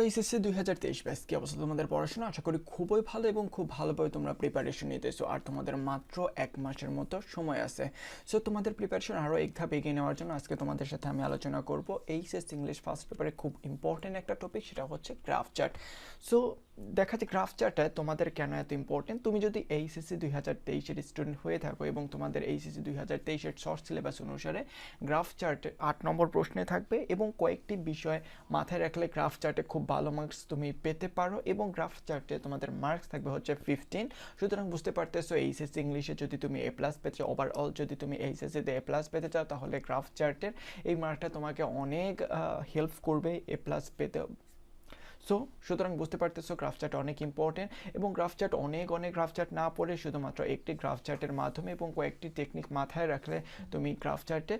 HSC 2023 batch কি অবস্থা তোমাদের পড়াশোনা? আশা করি খুবই ভালো এবং খুব ভালোভাবে তোমরা প্রিপারেশন নিতেছো আর তোমাদের মাত্র 1 মাসের মতো সময় আছে। সো তোমাদের প্রিপারেশন আরও এক ধাপ এগিয়ে নেওয়ার জন্য আজকে তোমাদের সাথে আমি আলোচনা করব এইচএসসি ইংলিশ ফার্স্ট পেপারে খুব ইম্পর্টেন্ট একটা টপিক, সেটা হচ্ছে গ্রাফ চার্ট। সো দেখা যায় গ্রাফ চার্টটা তোমাদের কেন এত ইম্পর্টেন্ট। তুমি যদি এইচএসসি 2023-এর স্টুডেন্ট হয়ে থাকো এবং তোমাদের এইচএসসি 2023-এর শর্ট সিলেবাস অনুসারে গ্রাফ চার্টে 8 নম্বর প্রশ্নে থাকবে এবং কয়েকটি বিষয় মাথায় রাখলে গ্রাফ চার্টে খুব ভালো মার্কস তুমি পেতে পারো এবং গ্রাফ চার্টে তোমাদের মার্কস থাকবে হচ্ছে 15। সুতরাং বুঝতে পারতেছো এইচএসসি ইংলিশে যদি তুমি এ প্লাস পেতে চাও, ওভারঅল যদি তুমি এইচএসসিতে এ প্লাস পেতে চাও, তাহলে গ্রাফ চার্টের এই মার্কটা তোমাকে অনেক হেল্প করবে এ প্লাস পেতে। সো সুতরাং বুঝতে পারতেছো গ্রাফ চার্ট অনেক ইম্পর্টেন্ট এবং গ্রাফ চার্ট অনেক গ্রাফ চার্ট না পড়ে শুধুমাত্র একটি গ্রাফ চার্টের মাধ্যমে এবং কয়েকটি টেকনিক মাথায় রাখলে তুমি গ্রাফ চার্টে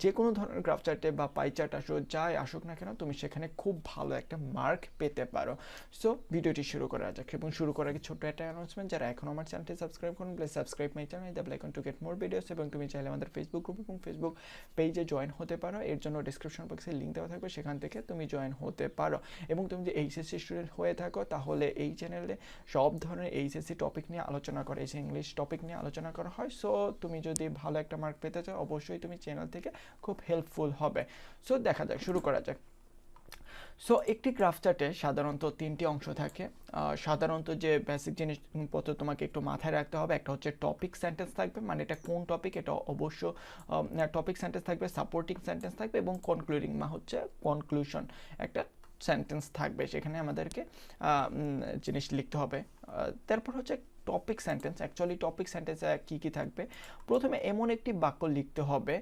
যে কোনো ধরনের গ্রাফ চার্টে বা পাই চার্ট যাই আসুক না কেন তুমি সেখানে খুব ভালো একটা মার্ক পেতে পারো। সো ভিডিওটি শুরু করা যাক এবং শুরু করার আগে ছোট্ট একটা অ্যানাউন্সমেন্ট, যারা এখন আমার চ্যানেলটি সাবস্ক্রাইব করুন please subscribe my channel, the bell icon to get more videos. এবং তুমি চাইলে আমাদের ফেসবুক গ্রুপ এবং ফেসবুক পেজে জয়েন হতে পারো, এর জন্য ডিসক্রিপশন বক্সে লিঙ্ক দেওয়া থাকবে, সেখান থেকে তুমি জয়েন হতে পারো। এবং তুমি যে এইচএসসি স্টুডেন্ট হয়ে থাকো তাহলে এই চ্যানেলে সব ধরনের এইচএসসি টপিক নিয়ে আলোচনা করা, এই ইংলিশ টপিক নিয়ে আলোচনা করা হয়। সো তুমি যদি ভালো একটা মার্ক পেতে চাও অবশ্যই তুমি চ্যানেল থেকে খুব হেল্পফুল হবে। সো দেখা যাক, শুরু করা যাক। সো একটি গ্রাফ চার্টে সাধারণত 3টি অংশ থাকে। সাধারণত যে বেসিক জিনিসপত্র তোমাকে একটু মাথায় রাখতে হবে, একটা হচ্ছে টপিক সেন্টেন্স থাকবে, মানে এটা কোন টপিক এটা অবশ্য টপিক সেন্টেন্স থাকবে, সাপোর্টিং সেন্টেন্স থাকবে এবং কনক্লুডিং হচ্ছে কনক্লুশন একটা সেন্টেন্স থাকবে, সেখানে আমাদেরকে জিনিস লিখতে হবে। তারপর হচ্ছে টপিক সেন্টেন্স। অ্যাকচুয়ালি টপিক সেন্টেন্সে কী কী থাকবে, প্রথমে এমন একটি বাক্য লিখতে হবে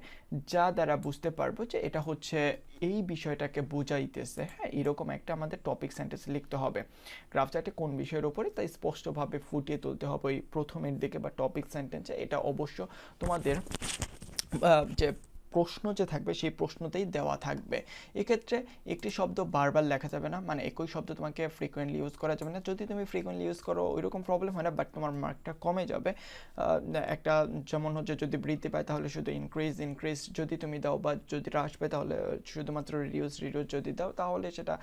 যা দ্বারা বুঝতে পারবো যে এটা হচ্ছে এই বিষয়টাকে বোঝাইতেছে। হ্যাঁ, এরকম একটা আমাদের টপিক সেন্টেন্স লিখতে হবে গ্রাফ চার্টে কোন বিষয়ের উপরে, তাই স্পষ্টভাবে ফুটিয়ে তুলতে হবে ওই প্রথমের দিকে বা টপিক সেন্টেন্সে। এটা অবশ্য তোমাদের যে প্রশ্ন যে থাকবে সেই প্রশ্নতেই দেওয়া থাকবে। এক্ষেত্রে একটি শব্দ বারবার লেখা যাবে না, মানে একই শব্দ তোমাকে ফ্রিকোয়েন্টলি ইউজ করা যাবে না। যদি তুমি ফ্রিকোয়েন্টলি ইউজ করো ওইরকম প্রবলেম হয় না, বাট তোমার মার্কটা কমে যাবে। একটা যেমন হচ্ছে যদি বৃদ্ধি পায় তাহলে শুধু ইনক্রিজ যদি তুমি দাও, বা যদি হ্রাস পায় তাহলে শুধুমাত্র রিডিউস যদি দাও তাহলে সেটা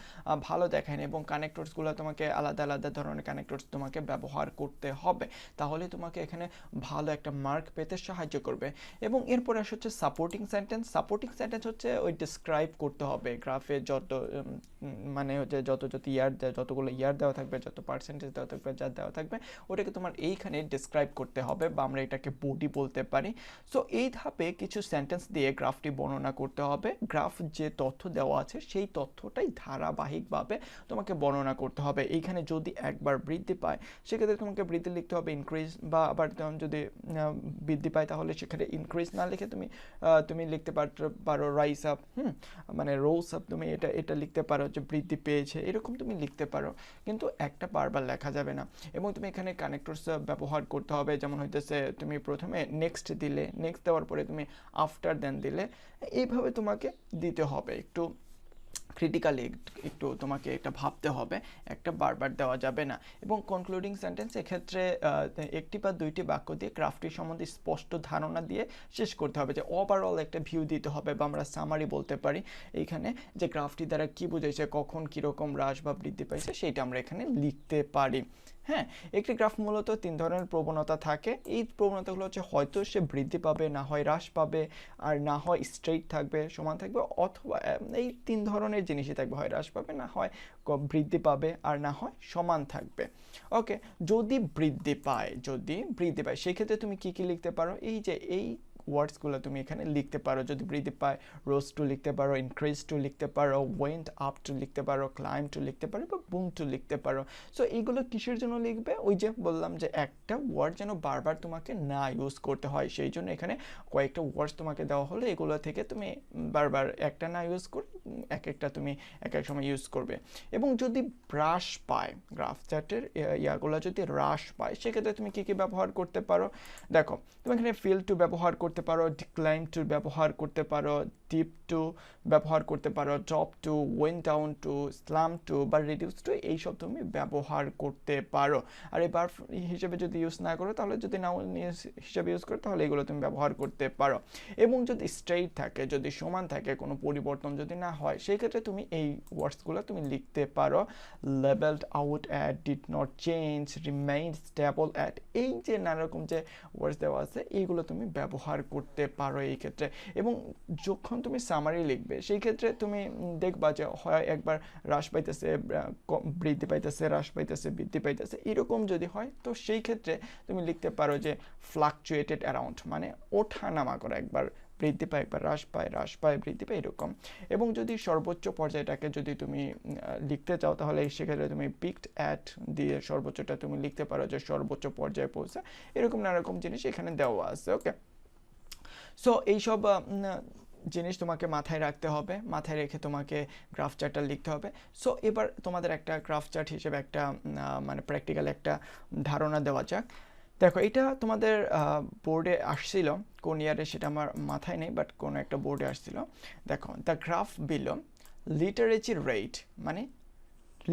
ভালো দেখায় না। এবং কানেক্টরসগুলো তোমাকে আলাদা ধরনের কানেক্টরস তোমাকে ব্যবহার করতে হবে, তাহলে তোমাকে এখানে ভালো একটা মার্ক পেতে সাহায্য করবে। এবং এরপরে হচ্ছে সাপোর্টিং সেন্টেন্স হচ্ছে ওই ডিসক্রাইব করতে হবে গ্রাফে যত মানে হচ্ছে যতগুলো ইয়ার দেওয়া থাকবে, যত পার্সেন্টেজ দেওয়া থাকবে, যা দেওয়া থাকবে ওটাকে তোমার এইখানে ডিসক্রাইব করতে হবে, বা আমরা এটাকে বডি বলতে পারি। সো এই ধাপে কিছু সেন্টেন্স দিয়ে গ্রাফটি বর্ণনা করতে হবে। গ্রাফ যে তথ্য দেওয়া আছে সেই তথ্যটাই ধারাবাহিকভাবে তোমাকে বর্ণনা করতে হবে। এইখানে যদি একবার বৃদ্ধি পায় সেক্ষেত্রে তোমাকে বৃদ্ধি লিখতে হবে ইনক্রিজ, বা আবার যদি বৃদ্ধি পায় তাহলে সেখানে ইনক্রিজ না লিখে তুমি লিখতে পারো রাইস আপ, মানে রোজ আপ, তুমি এটা লিখতে পারো যে বৃদ্ধি পেয়েছে, এরকম তুমি লিখতে পারো, কিন্তু একটা বারবার লেখা যাবে না। এবং তুমি এখানে কানেক্টরস ব্যবহার করতে হবে, যেমন হইতেছে তুমি প্রথমে নেক্সট দিলে, নেক্সট দেওয়ার পরে তুমি আফটার দেন দিলে, এইভাবে তোমাকে দিতে হবে। একটু ক্রিটিক্যালি একটু তোমাকে এটা ভাবতে হবে, একটা বারবার দেওয়া যাবে না। এবং কনক্লুডিং সেন্টেন্স, এক্ষেত্রে একটি বা দুইটি বাক্য দিয়ে গ্রাফটি সম্বন্ধে স্পষ্ট ধারণা দিয়ে শেষ করতে হবে, যে ওভারঅল একটা ভিউ দিতে হবে, বা আমরা সামারি বলতে পারি এইখানে, যে গ্রাফটি দ্বারা কী বুঝাইছে, কখন কীরকম হ্রাস বা বৃদ্ধি পাইছে সেইটা আমরা এখানে লিখতে পারি। হ্যাঁ, একটি গ্রাফ মূলত 3 ধরনের প্রবণতা থাকে। এই প্রবণতাগুলো হচ্ছে হয়তো সে বৃদ্ধি পাবে, না হয় হ্রাস পাবে, আর না হয় স্ট্রেইট থাকবে, সমান থাকবে, অথবা এই 3 ধরনের জিনিসই থাকবে, হয় হ্রাস পাবে, না হয় বৃদ্ধি পাবে, আর না হয় সমান থাকবে। ওকে, যদি বৃদ্ধি পায় সেক্ষেত্রে তুমি কি লিখতে পারো, এই যে এই ওয়ার্ডসগুলো তুমি এখানে লিখতে পারো। যদি বৃদ্ধি পায় রোজ টু লিখতে পারো, ইনক্রিজ টু লিখতে পারো, ওয়েন্ট আপ টু লিখতে পারো, ক্লাইম টু লিখতে পারো, বা বুম টু লিখতে পারো। সো এইগুলো কিসের জন্য লিখবে, ওই যে বললাম যে একটা ওয়ার্ড যেন বারবার তোমাকে না ইউজ করতে হয়, সেই জন্য এখানে কয়েকটা ওয়ার্ডস তোমাকে দেওয়া হলো, এগুলো থেকে তুমি বারবার একটা না ইউজ করে একটা তুমি এক সময় ইউজ করবে। এবং যদি হ্রাস পায়, গ্রাফ চার্টের ইয়াগুলো যদি হ্রাস পায় সেক্ষেত্রে তুমি কি ব্যবহার করতে পারো, দেখো তুমি এখানে ফিল টু ব্যবহার করতে পারো, ডিক্লাইন টু ব্যবহার করতে পারো, ডিপ টু ব্যবহার করতে পারো, drop to, went down to, slump to, বা রিডিউস টু, এইসব তুমি ব্যবহার করতে পারো। আর এই বার্ব হিসেবে যদি ইউজ না করো, তাহলে যদি নাউন হিসেবে ইউজ করো তাহলে এগুলো তুমি ব্যবহার করতে পারো। এবং যদি স্ট্রেইট থাকে, যদি সমান থাকে, কোনো পরিবর্তন যদি না হয় হয় সেই ক্ষেত্রে তুমি এই ওয়ার্ডসগুলো তুমি লিখতে পারো levelled out at, did not change, remain stable at, এই যে নানা রকম যে ওয়ার্ডস দেওয়া আছে এইগুলো তুমি ব্যবহার করতে পারো এই ক্ষেত্রে। এবং যখন তুমি সামারি লিখবে সেই ক্ষেত্রে তুমি দেখবা যে হয় একবার হ্রাস পাইতেছে, বৃদ্ধি পাইতেছে, হ্রাস পাইতেছে, বৃদ্ধি পাইতেছে, এরকম যদি হয় তো সেই ক্ষেত্রে তুমি লিখতে পারো যে ফ্লাকচুয়েটেড অ্যারাউন্ড, মানে ওঠা নামা করা, একবার বৃদ্ধি পায় একবার হ্রাস পায়, হ্রাস পায় বৃদ্ধি পায়, এরকম। এবং যদি সর্বোচ্চ পর্যায়টাকে যদি তুমি লিখতে চাও তাহলে সেক্ষেত্রে তুমি পিকড অ্যাট দিয়ে সর্বোচ্চটা তুমি লিখতে পারো যে সর্বোচ্চ পর্যায়ে পৌঁছে, এরকম নানা রকম জিনিস এখানে দেওয়া আছে। ওকে, সো এইসব জিনিস তোমাকে মাথায় রাখতে হবে, মাথায় রেখে তোমাকে গ্রাফ চার্টটা লিখতে হবে। সো এবার তোমাদের একটা গ্রাফ চার্ট হিসেবে একটা মানে প্র্যাকটিক্যাল একটা ধারণা দেওয়া যাক। দেখো এটা তোমাদের বোর্ডে আসছিল, কোন ইয়ারে সেটা আমার মাথায় নেই, বাট কোনো একটা বোর্ডে আসছিল। দেখো দ্য গ্রাফ বিলো লিটারেচি রেট, মানে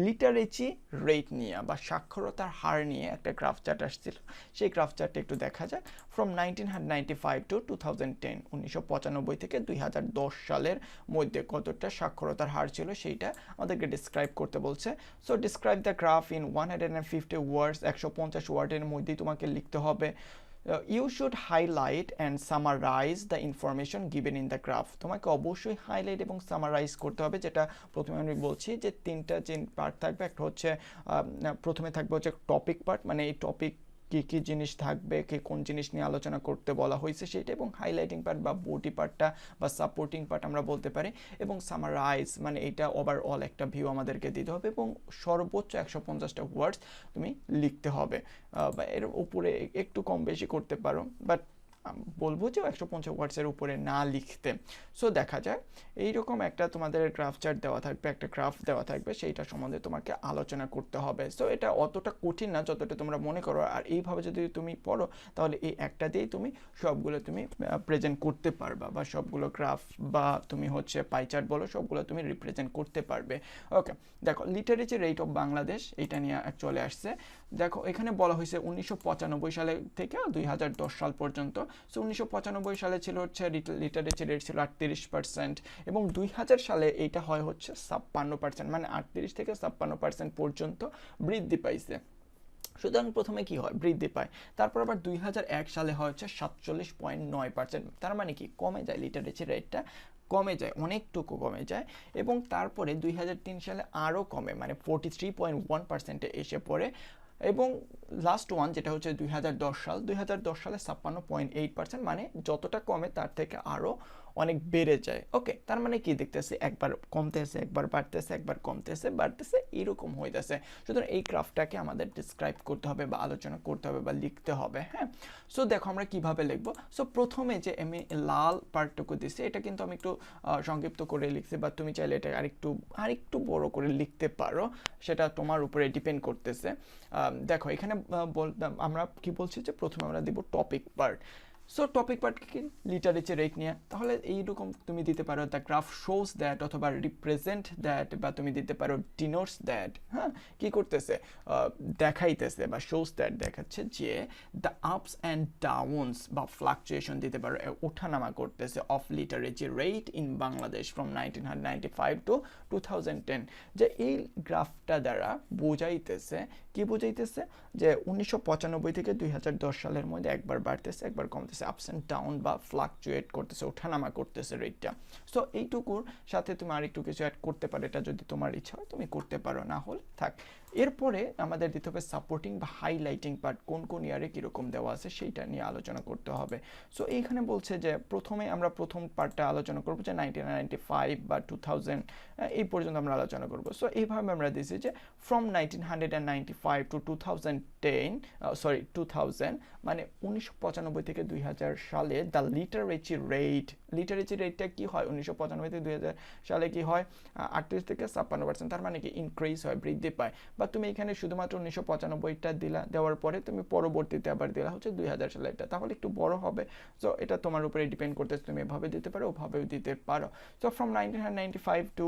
লিটারেচি রেট নিয়ে বা সাক্ষরতার হার নিয়ে একটা গ্রাফ চার্ট আসছিল। সেই গ্রাফ চার্টটা একটু দেখা যাক। ফ্রম 1995 টু 2010, 1995 থেকে 2010 সালের মধ্যে কতটা সাক্ষরতার হার ছিল সেইটা আমাদেরকে ডিসক্রাইব করতে বলছে। So describe the graph in 150 ওয়ার্ডস, 150 ওয়ার্ডের মধ্যেই তোমাকে লিখতে হবে। You should highlight and summarize the information given in the graph. তোমাকে অবশ্যই হাইলাইট এবং সামারাইজ করতে হবে, যেটা প্রথমে আমি বলছি যে তিনটা যে পার্ট থাকবে, একটা হচ্ছে প্রথমে থাকবে হচ্ছে টপিক পার্ট, মানে এই টপিক কী কী জিনিস থাকবে, কে কোন জিনিস নিয়ে আলোচনা করতে বলা হয়েছে সেটা, এবং হাইলাইটিং পার্ট বা বডি পার্টটা বা সাপোর্টিং পার্ট আমরা বলতে পারি, এবং সামারাইজ মানে এটা ওভারঅল একটা ভিউ আমাদেরকে দিতে হবে, এবং সর্বোচ্চ 150টা ওয়ার্ডস তুমি লিখতে হবে, বা এর উপরে একটু কম বেশি করতে পারো, বাট বলবো যে 150 ওয়ার্ডসের উপরে না লিখতে। সো দেখা যায় এইরকম একটা তোমাদের গ্রাফ চার্ট দেওয়া থাকবে, একটা গ্রাফ দেওয়া থাকবে, সেইটা সম্বন্ধে তোমাকে আলোচনা করতে হবে। সো এটা অতটা কঠিন না যতটা তোমরা মনে করো, আর এইভাবে যদি তুমি পড়ো তাহলে এই একটা দিয়েই তুমি সবগুলো তুমি প্রেজেন্ট করতে পারবা, বা সবগুলো গ্রাফ বা তুমি হচ্ছে পাই চার্ট বলো সবগুলো তুমি রিপ্রেজেন্ট করতে পারবে। ওকে, দেখো লিটারেচার রেট অফ বাংলাদেশ এটা নিয়ে চলে আসছে। দেখো এখানে বলা হয়েছে 1995 সালে থেকে 2010 সাল পর্যন্ত। সো 1995 সালে ছিল হচ্ছে লিটারেচি রেট ছিল 38%, এবং 2000 সালে এইটা হয় হচ্ছে 56%, মানে 38 থেকে 56% পর্যন্ত বৃদ্ধি পাইছে। সুতরাং প্রথমে কি হয়, বৃদ্ধি পায়, তারপর আবার 2001 সালে হয় হচ্ছে 47.9%, তার মানে কি কমে যায়, লিটারেচি রেটটা কমে যায়, অনেকটুকু কমে যায়, এবং তারপরে 2003 সালে আরও কমে, মানে 43.1%-এ এসে পড়ে, এবং লাস্ট ওয়ান যেটা হচ্ছে 2010 সাল, 2010 সালে 56.8%, মানে যতটা কমে তার থেকে আরও অনেক বেড়ে যায়। ওকে, তার মানে কি দেখতেছে, একবার কমতেছে, একবার বাড়তেছে, একবার কমতেছে, বাড়তেছে, এরকম হইতেছে। সুতরাং এই গ্রাফটাকে আমাদের ডিসক্রাইব করতে হবে বা আলোচনা করতে হবে বা লিখতে হবে। হ্যাঁ, সো দেখো আমরা কিভাবে লিখবো। সো প্রথমে যে আমি লাল পার্টটুকু দিচ্ছি এটা কিন্তু আমি একটু সংক্ষিপ্ত করে লিখছি, বা তুমি চাইলে এটা আরেকটু বড় করে লিখতে পারো, সেটা তোমার উপরে ডিপেন্ড করতেছে। দেখো এখানে আমরা কি বলছি যে প্রথমে আমরা দিব topic part. So topic part কি, লিটারেচি রেট নিয়ে, তাহলে এইরকম তুমি দিতে পারো দ্য গ্রাফ শোজ দ্যাট, অথবা রিপ্রেজেন্ট দ্যাট, বা তুমি দিতে পারো ডিনোটস দ্যাট। হ্যাঁ, কি করতেছে, দেখাইতেছে বা শোজ দ্যাট দেখাচ্ছে যে দ্য আপস অ্যান্ড ডাউনস বা ফ্লাকচুয়েশন দিতে পারো, ওঠানামা করতেছে of literacy rate in Bangladesh from 1995 to 2010, যে এই গ্রাফটা দ্বারা বোঝাইতেছে, কি বোঝাইতেছে, যে 1995 থেকে 2010 সালের মধ্যে একবার বাড়তেছে, একবার কমতেছে, আপস অ্যান্ড ডাউন বা ফ্লাকচুয়েট করতেছে, ওঠানামা করতেছে রেটটা। সো এইটুকুর সাথে তুমি আরেকটু কিছু অ্যাড করতে পারো, এটা যদি তোমার ইচ্ছা হয় তুমি করতে পারো, না হলে থাক। এরপরে আমাদের দিতে হবে সাপোর্টিং বা হাইলাইটিং পার্ট, কোন কোন ইয়ারে কীরকম দেওয়া আছে সেইটা নিয়ে আলোচনা করতে হবে। সো এইখানে বলছে যে প্রথমে আমরা প্রথম পার্টটা আলোচনা করবো যে 1995 বা 2000 এই পর্যন্ত আমরা আলোচনা করবো। সো এইভাবে আমরা দিয়েছি যে ফ্রম 1995 টু 2000, মানে 1995 থেকে 2000 সালে দ্য লিটারেচি রেটটা কি হয়, 1995 থেকে 2000 সালে কি হয়, 38 থেকে 56%, তার মানে কি ইনক্রিজ হয়, বৃদ্ধি পায়। বা তুমি এখানে শুধুমাত্র 1995টা দেওয়ার পরে তুমি পরবর্তীতে আবার দিলা হচ্ছে 2000 সালেরটা, তাহলে একটু বড় হবে। সো এটা তোমার উপরে ডিপেন্ড করতেছে, তুমি এভাবে দিতে পারো, ওভাবেও দিতে পারো। So from 1995 to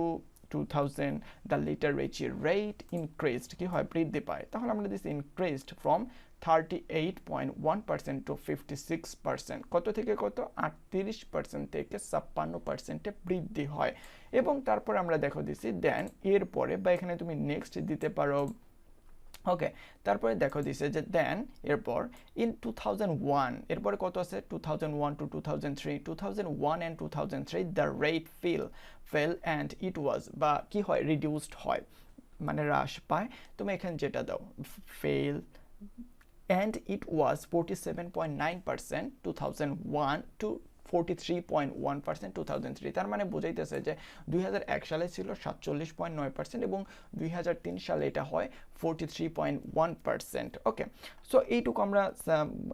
2000 the literacy rate increased, কি হয়, বৃদ্ধি পায়, তাহলে আমরা দিচ্ছি increased from 38.1% to 56%, কত থেকে কত 38% থেকে 56%-এ বৃদ্ধি হয়। এবং তারপর আমরা দেখো দিছি দেন এরপরে বা এখানে তুমি নেক্সট দিতে পারো। ওকে, তারপরে দেখো দিছে যে দেন এরপর ইন 2001 এরপরে কত আছে 2001 to 2003, 2001 and 2003 the rate fell and it was বা কি হয় রিডিউসড হয় মানে হ্রাস পায়। তুমি এখানে যেটা দাও fail and it was 47.9% 2001 to 43.1% 2003, তার মানে বোঝাইতেছে যে 2001 সালে ছিল 47.9% এবং 2003 সালে এটা হয় 43.1%। ওকে, সো এইটুকু আমরা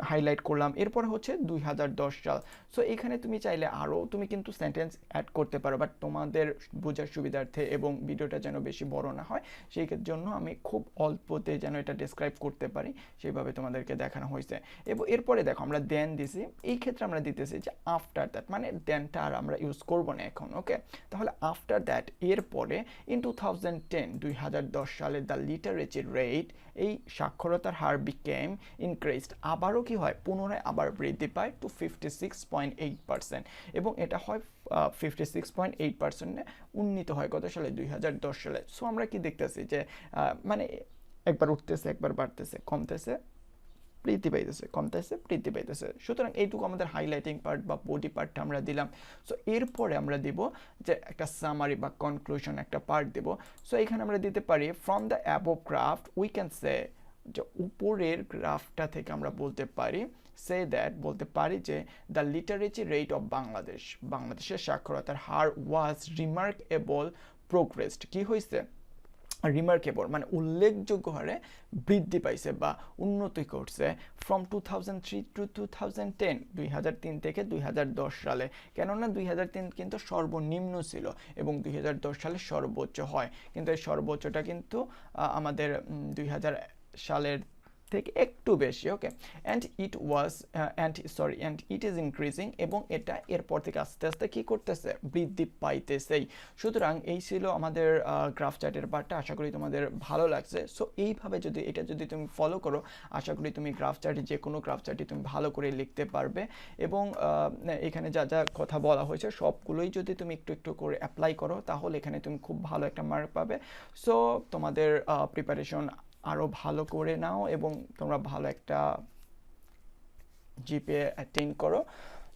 হাইলাইট করলাম। এরপর হচ্ছে 2010 সাল। সো এখানে তুমি চাইলে আরও তুমি কিন্তু সেন্টেন্স অ্যাড করতে পারো, বাট তোমাদের বোঝার সুবিধার্থে এবং ভিডিওটা যেন বেশি বড় না হয় সেই জন্য আমি খুব অল্পতে যেন এটা ডেসক্রাইব করতে পারি সেইভাবে তোমাদেরকে দেখানো হয়েছে। এবং এরপরে দেখো আমরা দেন দিছি, এই ক্ষেত্রে আমরা দিতেছি যে আফটার দ্যাট, মানে দেনটা আর আমরা ইউজ করবো না এখন। ওকে, তাহলে আফটার দ্যাট এরপরে ইন 2010 সালে দ্য লিটারেচি রেট, এই সাক্ষরতার হার বিকেম ইনক্রিজড, আবারও কি হয় পুনরায় আবার বৃদ্ধি পায় টু 56.8%, এবং এটা হয় 56.8%-এ উন্নীত হয় কত সালে 2010 সালে। সো আমরা কি দেখতেছি যে মানে একবার উঠতেছে একবার বাড়তেছে কমতেছে বৃদ্ধি পাইতেছে কমতেছে বৃদ্ধি পাইতেছে। সুতরাং এইটুকু আমাদের হাইলাইটিং পার্ট বা বডি পার্টটা আমরা দিলাম। সো এরপরে আমরা দিব যে একটা সামারি বা কনক্লুশন একটা পার্ট দেব। সো এখানে আমরা দিতে পারি from the above graph we can say, যে উপরের গ্রাফটা থেকে আমরা বলতে পারি সে দ্যাট বলতে পারি যে দ্য লিটারেচি রেট অফ বাংলাদেশের সাক্ষরতার হার ওয়াজ রিমার্কেবল প্রোগ্রেসড, কি হয়েছে রিমার্কেবল মানে উল্লেখযোগ্য হারে বৃদ্ধি পাইছে বা উন্নতি করছে ফ্রম 2003 টু 2010, 2003 থেকে 2010 সালে। কেননা 2003 কিন্তু সর্বনিম্ন ছিল এবং 2010 সালে সর্বোচ্চ হয়, কিন্তু এই সর্বোচ্চটা কিন্তু আমাদের 2000 সালের থেকে একটু বেশি। ওকে, অ্যান্ড ইট ইজ ইনক্রিজিং, এবং এটা এরপর থেকে আস্তে আস্তে কি করতেছে বৃদ্ধি পাইতেছেই। সুতরাং এই ছিল আমাদের গ্রাফ চার্টের পার্টটা। আশা করি তোমাদের ভালো লাগছে। সো এইভাবে এটা যদি তুমি ফলো করো আশা করি তুমি গ্রাফ চার্টে যে কোনো গ্রাফ চার্টে তুমি ভালো করে লিখতে পারবে, এবং এখানে যা যা কথা বলা হয়েছে সবগুলোই যদি তুমি একটু একটু করে অ্যাপ্লাই করো তাহলে এখানে তুমি খুব ভালো একটা মার্ক পাবে। সো তোমাদের প্রিপারেশন আরও ভালো করে নাও এবং তোমরা ভালো একটা জিপিএ অ্যাটেইন করো।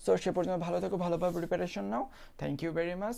সো সে পর্যন্ত ভালো থেকো, ভালোভাবে প্রিপারেশন নাও। Thank you very much.